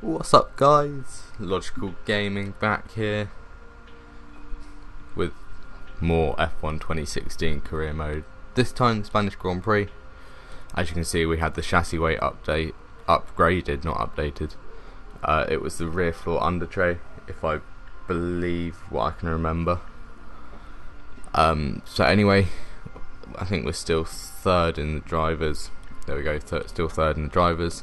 What's up, guys? Logical Gaming back here with more F1 2016 career mode. This time Spanish Grand Prix. As you can see, we had the chassis weight upgraded, not updated. It was the rear floor under tray, if I believe what I can remember. So anyway, I think we're still third in the drivers. There we go, still third in the drivers.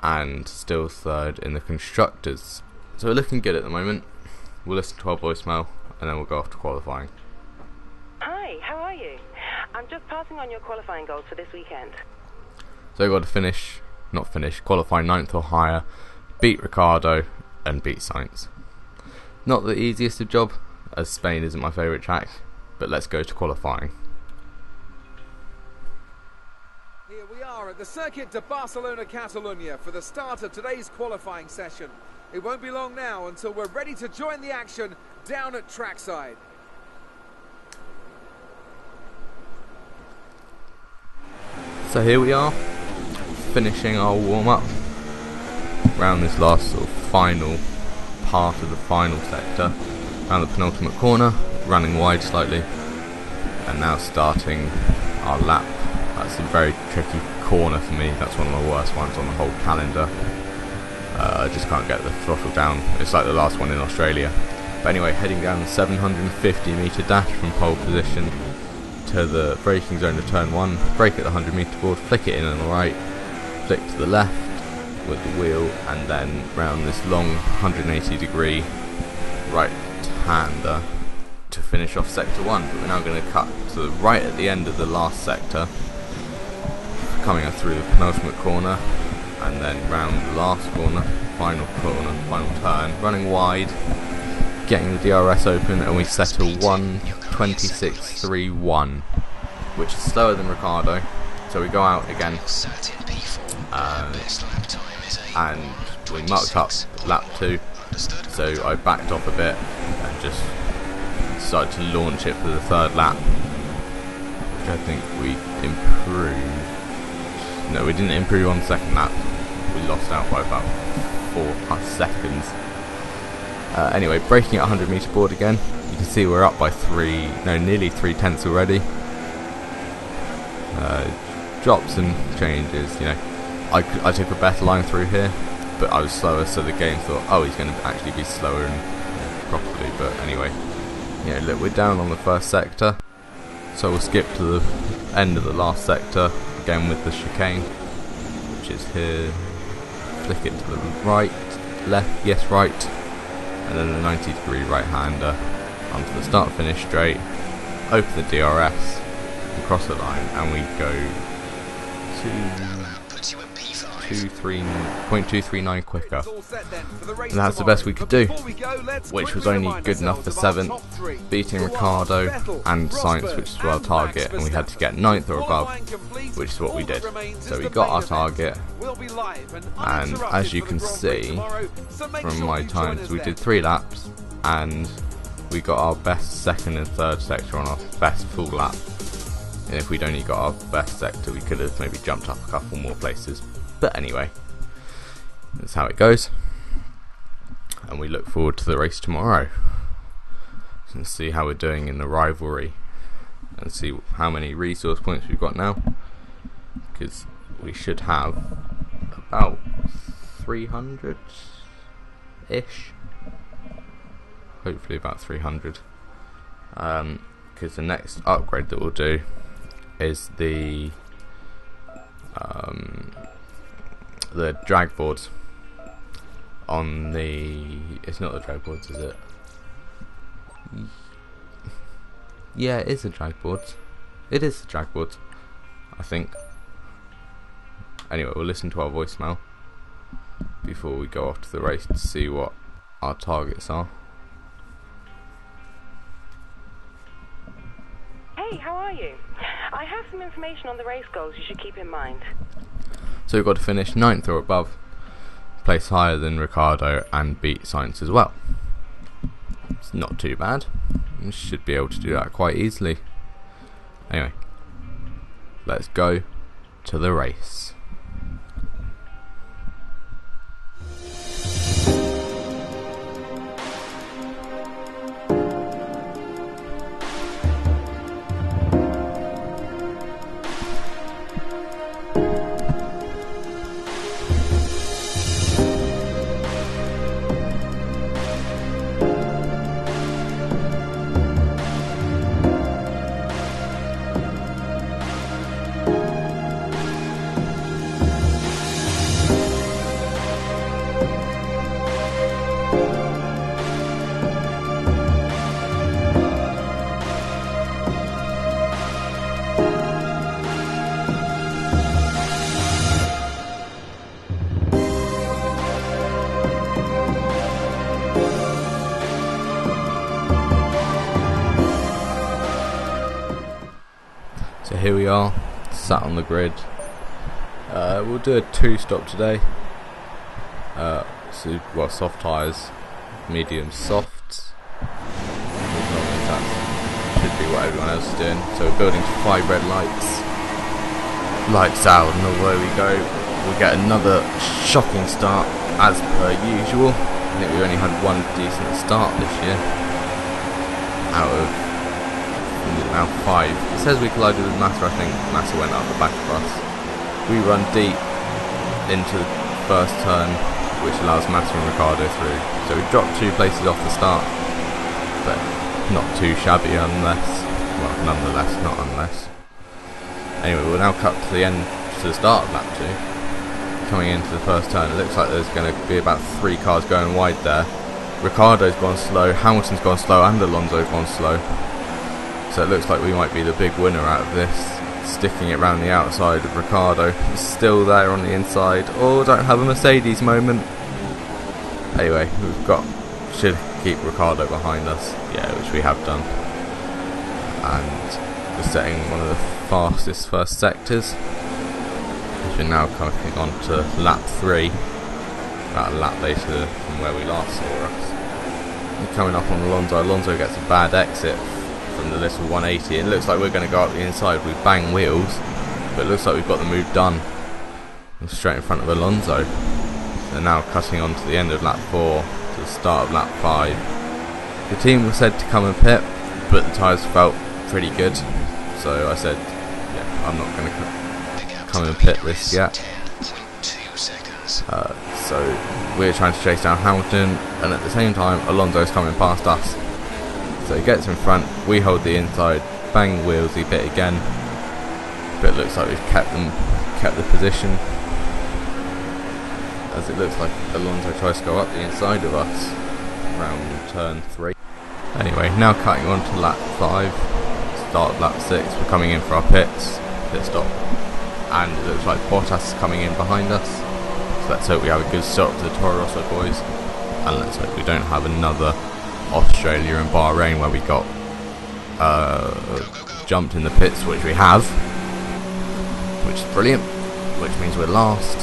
And still third in the constructors. So we're looking good at the moment. We'll listen to our voicemail and then we'll go off to qualifying. Hi, how are you? I'm just passing on your qualifying goals for this weekend. So we've got to qualify 9th or higher, beat Ricardo and beat Sainz. Not the easiest of job, as Spain isn't my favourite track, but let's go to qualifying. Here we are at the Circuit de Barcelona, Catalunya for the start of today's qualifying session. It won't be long now until we're ready to join the action down at trackside. So here we are, finishing our warm-up around this last sort of final part of the final sector, around the penultimate corner, running wide slightly, and now starting our lap. That's a very tricky corner for me. That's one of my worst ones on the whole calendar. I just can't get the throttle down. It's like the last one in Australia. But anyway, heading down the 750 metre dash from pole position to the braking zone of turn 1, brake at the 100 metre board, flick it in on the right, flick to the left with the wheel, and then round this long 180 degree right hander to finish off sector 1. But we're now going to cut to the right at the end of the last sector, coming up through the penultimate corner, and then round the last corner, final turn, running wide, getting the DRS open, and we settle 1:26.31, which is slower than Ricardo. So we go out again, and we mucked up lap 2, so I backed off a bit and just started to launch it for the third lap, which I think we improved. No, we didn't improve on the second lap. We lost out by about 4+ seconds. Anyway, braking at 100 metre board again. You can see we're up by nearly 3/10 already. Drops and changes, you know. I took a better line through here, but I was slower, so the game thought, oh, he's going to actually be slower and properly. But anyway, yeah, look, we're down on the first sector, so we'll skip to the end of the last sector again with the chicane, which is here. Flick it to the right, left, yes, right, and then the 90 degree right hander onto the start finish straight, open the DRS, and cross the line, and we go to 0.239 quicker. And that's the best we could do, which was only good enough for 7th, beating Ricardo and Sainz, which is our target, and we had to get 9th or above, which is what we did. So we got our target, and as you can see from my times, we did 3 laps, and we got our best second and third sector on our best full lap. And if we'd only got our best sector, we could have maybe jumped up a couple more places. But anyway, that's how it goes, and we look forward to the race tomorrow and see how we're doing in the rivalry and see how many resource points we've got now, because we should have about 300-ish, hopefully about 300, because the next upgrade that we'll do is the drag boards on the... It's not the drag boards, is it? Yeah, it is the drag boards. It is the drag boards, I think. Anyway, we'll listen to our voicemail before we go off to the race to see what our targets are. Hey, how are you? I have some information on the race goals you should keep in mind. So we've got to finish 9th or above, place higher than Ricardo, and beat Sainz as well. It's not too bad. We should be able to do that quite easily. Anyway, let's go to the race. here we are, sat on the grid. We'll do a 2-stop today. Well, soft tyres, medium softs. That should be what everyone else is doing. So we're building to 5 red lights. Lights out, and away we go. We get another shocking start as per usual. I think we only had one decent start this year out of now 5. It says we collided with Massa. I think Massa went up the back of us. We run deep into the first turn, which allows Massa and Ricardo through. So we dropped 2 places off the start, but not too shabby nonetheless, not unless. Anyway, we'll now cut to the end, to the start of lap 2. Coming into the first turn, it looks like there's going to be about 3 cars going wide there. Ricardo's gone slow, Hamilton's gone slow, and Alonso's gone slow. So it looks like we might be the big winner out of this. Sticking it round the outside of Ricardo. Still there on the inside. Oh, don't have a Mercedes moment. Anyway, should keep Ricardo behind us. Yeah, which we have done. And we're setting one of the fastest first sectors. We're now coming on to lap 3. About a lap later from where we last saw us. We're coming up on Alonso. Alonso gets a bad exit from the little 180. It looks like we're going to go up the inside. We bang wheels, but it looks like we've got the move done. We're straight in front of Alonso. They're now cutting on to the end of lap 4 to the start of lap 5. The team was said to come and pit, but the tyres felt pretty good, so I said, yeah, I'm not going to come and pit this yet. So we're trying to chase down Hamilton, and at the same time Alonso's coming past us. So he gets in front, we hold the inside, bang wheels, he pit again, but it looks like we've kept the position, as it looks like Alonso tries to go up the inside of us around turn 3. Anyway, now cutting on to lap 5, start of lap 6, we're coming in for our pit stop, and it looks like Bottas is coming in behind us. So let's hope we have a good start to the Toro Rosso boys, and let's hope we don't have another Australia and Bahrain where we got jumped in the pits, which we have, which is brilliant, which means we're last.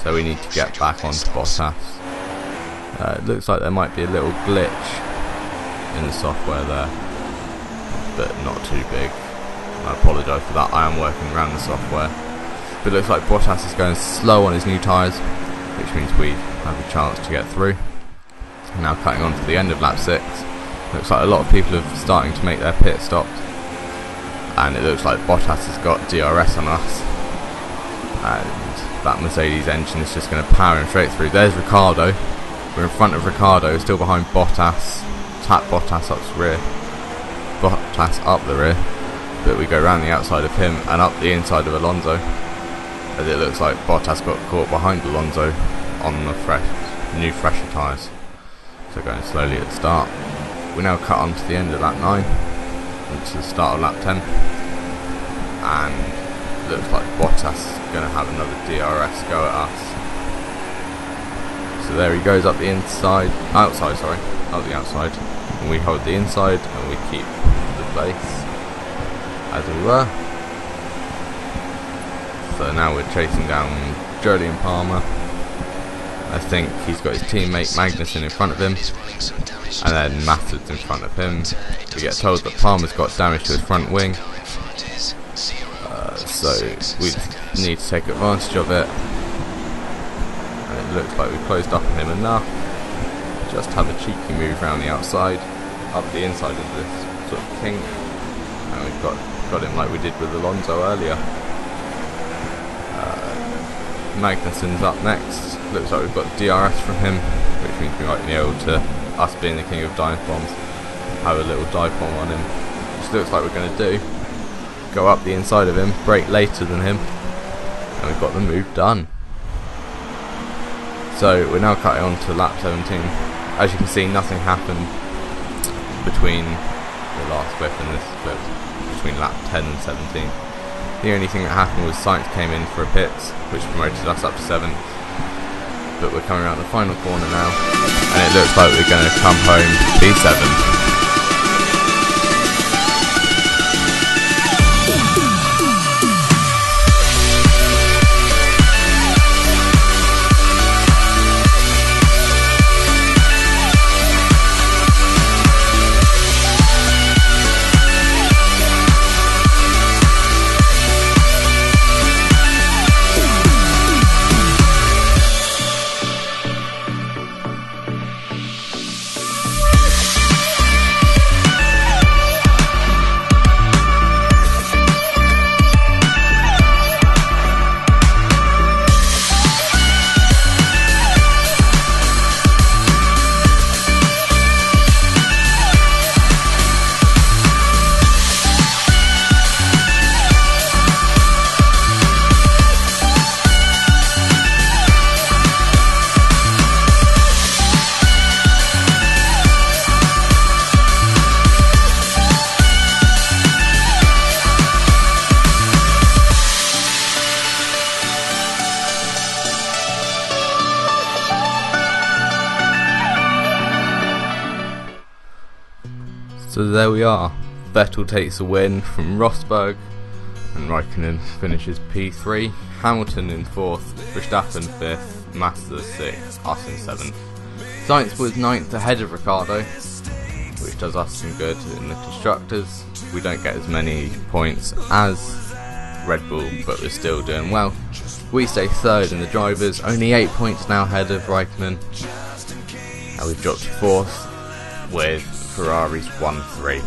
So we need to get back onto Bottas. It looks like there might be a little glitch in the software there, but not too big. I apologise for that, I am working around the software. But it looks like Bottas is going slow on his new tyres, which means we have a chance to get through. Now cutting on to the end of lap 6. Looks like a lot of people are starting to make their pit stops, and it looks like Bottas has got DRS on us, and that Mercedes engine is just going to power him straight through. There's Ricardo. We're in front of Ricardo, still behind Bottas. Tap Bottas up the rear. Bottas up the rear, but we go around the outside of him and up the inside of Alonso, as it looks like Bottas got caught behind Alonso on the new fresher tyres. So going slowly at the start. We now cut on to the end of lap 9, and to the start of lap 10, and it looks like Bottas is going to have another DRS go at us. So there he goes up the inside, up the outside, and we hold the inside and we keep the place as we were. So now we're chasing down Julian Palmer. I think he's got his teammate Magnussen in front of him, and then Massad's in front of him. We get told that Palmer's got damage to his front wing, so we need to take advantage of it. And it looks like we've closed up on him enough. Just have a cheeky move around the outside, up the inside of this sort of kink, and we've got him like we did with Alonso earlier. Magnussen's up next. Looks like we've got DRS from him, which means we might be able to, us being the king of dive bombs, have a little dive bomb on him, which looks like we're going to do. Go up the inside of him, brake later than him, and we've got the move done. So we're now cutting on to lap 17. As you can see, nothing happened between the last flip and this flip, between lap 10 and 17. The only thing that happened was Sainz came in for a pit, which promoted us up to 7th. But we're coming around the final corner now, and it looks like we're going to come home P7. So there we are. Vettel takes a win from Rosberg, and Raikkonen finishes P3. Hamilton in 4th, Verstappen 5th, Massa 6th, us in 7th. Sainz was 9th ahead of Ricciardo, which does us some good in the constructors. We don't get as many points as Red Bull, but we're still doing well. We stay 3rd in the drivers, only 8 points now ahead of Raikkonen. And we've dropped to 4th with Ferrari's 1-3.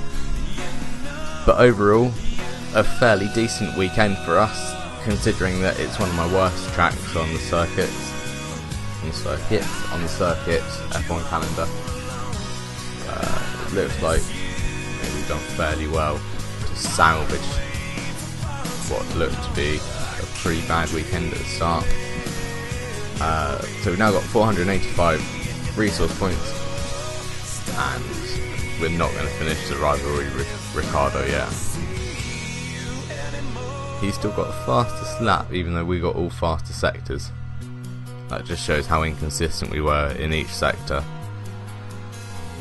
But overall, a fairly decent weekend for us, considering that it's one of my worst tracks on the circuit F1 calendar. It looks like we've done fairly well to salvage what looked to be a pretty bad weekend at the start. So we've now got 485 resource points, and we're not going to finish the rivalry with Ricciardo yet. He's still got the fastest lap, even though we got all faster sectors. That just shows how inconsistent we were in each sector.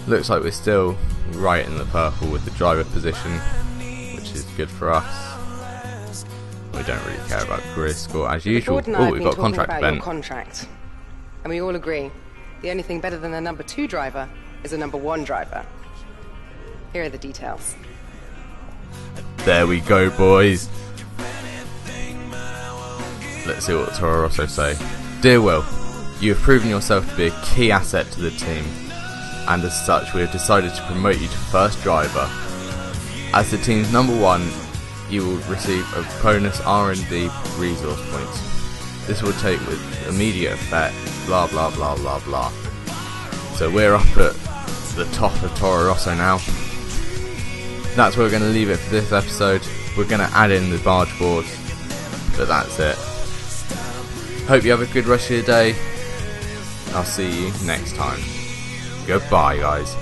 Looks like we're still right in the purple with the driver position, which is good for us. We don't really care about grid score as usual. Oh, we've got a contract event. Your contract, and we all agree the only thing better than a number 2 driver is a number 1 driver. Here are the details. There we go, boys. Let's see what Toro Rosso say. Dear Will, you have proven yourself to be a key asset to the team, and as such we have decided to promote you to first driver. As the team's number 1, you will receive a bonus R&D resource points. This will take with immediate effect, blah blah blah blah blah. So we're up at the top of Toro Rosso now. That's where we're going to leave it for this episode. We're going to add in the barge board, but that's it. Hope you have a good rest of your day. I'll see you next time. Goodbye, guys.